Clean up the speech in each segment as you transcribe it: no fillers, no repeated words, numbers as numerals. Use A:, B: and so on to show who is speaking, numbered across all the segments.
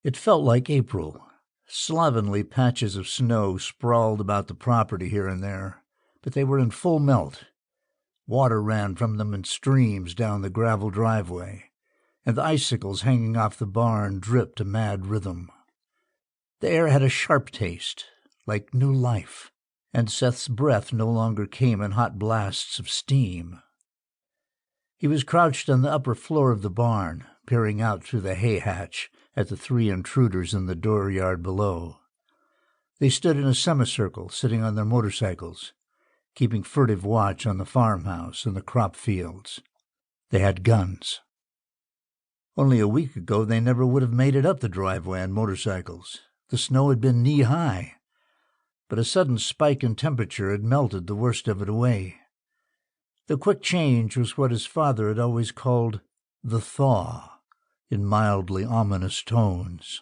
A: It felt like April. Slovenly patches of snow sprawled about the property here and there, but they were in full melt. Water ran from them in streams down the gravel driveway, and the icicles hanging off the barn dripped a mad rhythm. The air had a sharp taste, like new life, and Seth's breath no longer came in hot blasts of steam. He was crouched on the upper floor of the barn, peering out through the hay hatch at the three intruders in the dooryard below. They stood in a semicircle, sitting on their motorcycles, keeping furtive watch on the farmhouse and the crop fields. They had guns. Only a week ago they never would have made it up the driveway on motorcycles. The snow had been knee-high, but a sudden spike in temperature had melted the worst of it away. The quick change was what his father had always called the thaw, in mildly ominous tones.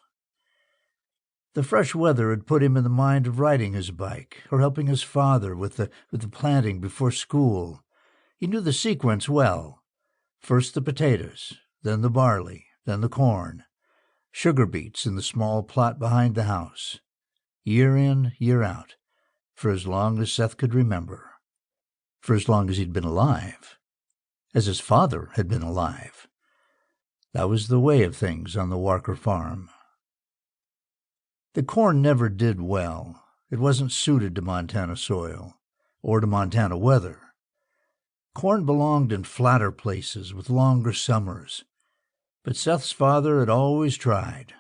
A: The fresh weather had put him in the mind of riding his bike or helping his father with the planting before school. He knew the sequence well. First the potatoes, then the barley, then the corn, sugar beets in the small plot behind the house, year in, year out, for as long as Seth could remember, for as long as he'd been alive, as his father had been alive. That was the way of things on the Walker farm. The corn never did well. It wasn't suited to Montana soil, or to Montana weather. Corn belonged in flatter places with longer summers, but Seth's father had always tried.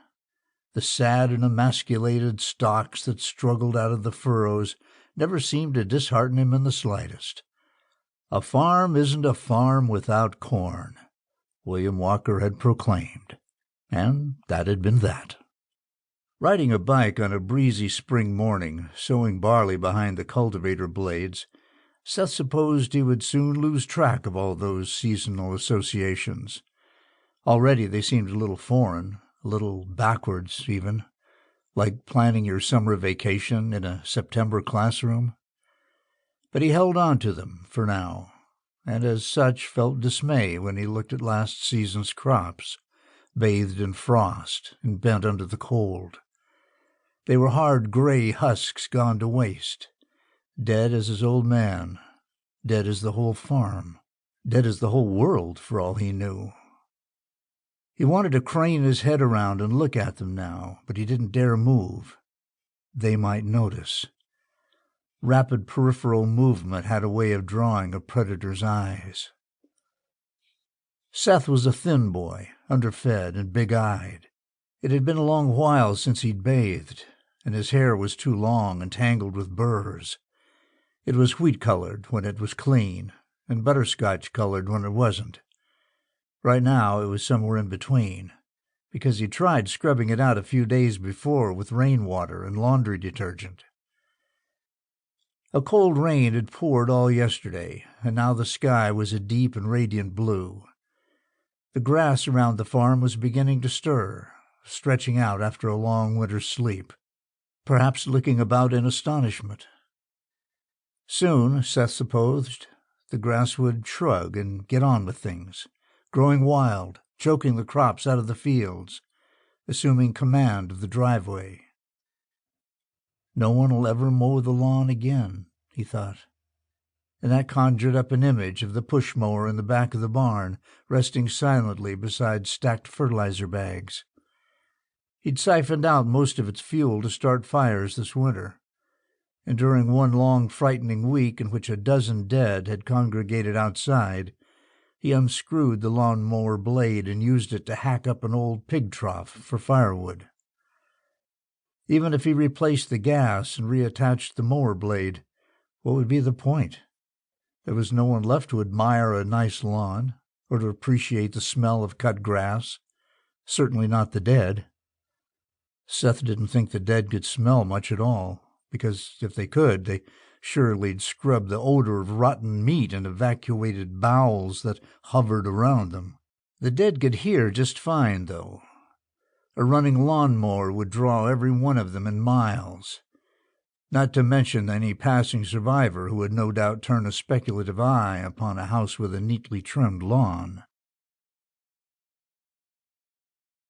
A: The sad and emasculated stalks that struggled out of the furrows never seemed to dishearten him in the slightest. A farm isn't a farm without corn, William Walker had proclaimed, and that had been that. Riding a bike on a breezy spring morning, sowing barley behind the cultivator blades, Seth supposed he would soon lose track of all those seasonal associations. Already they seemed a little foreign, a little backwards even, like planning your summer vacation in a September classroom. But he held on to them for now, and as such felt dismay when he looked at last season's crops, bathed in frost and bent under the cold. They were hard gray husks gone to waste, dead as his old man, dead as the whole farm, dead as the whole world for all he knew. He wanted to crane his head around and look at them now, but he didn't dare move. They might notice. Rapid peripheral movement had a way of drawing a predator's eyes. Seth was a thin boy, underfed and big-eyed. It had been a long while since he'd bathed, and his hair was too long and tangled with burrs. It was wheat-colored when it was clean, and butterscotch-colored when it wasn't. Right now it was somewhere in between, because he tried scrubbing it out a few days before with rainwater and laundry detergent. A cold rain had poured all yesterday, and now the sky was a deep and radiant blue. The grass around the farm was beginning to stir, stretching out after a long winter's sleep, perhaps looking about in astonishment. Soon, Seth supposed, the grass would shrug and get on with things, growing wild, choking the crops out of the fields, assuming command of the driveway. No one will ever mow the lawn again, he thought, and that conjured up an image of the push mower in the back of the barn, resting silently beside stacked fertilizer bags. He'd siphoned out most of its fuel to start fires this winter, and during one long, frightening week in which a dozen dead had congregated outside, he unscrewed the lawn-mower blade and used it to hack up an old pig trough for firewood. Even if he replaced the gas and reattached the mower blade, what would be the point? There was no one left to admire a nice lawn, or to appreciate the smell of cut grass, certainly not the dead. Seth didn't think the dead could smell much at all, because if they could, they surely'd scrub the odor of rotten meat and evacuated bowels that hovered around them. The dead could hear just fine, though. A running lawn-mower would draw every one of them in miles, not to mention any passing survivor who would no doubt turn a speculative eye upon a house with a neatly trimmed lawn.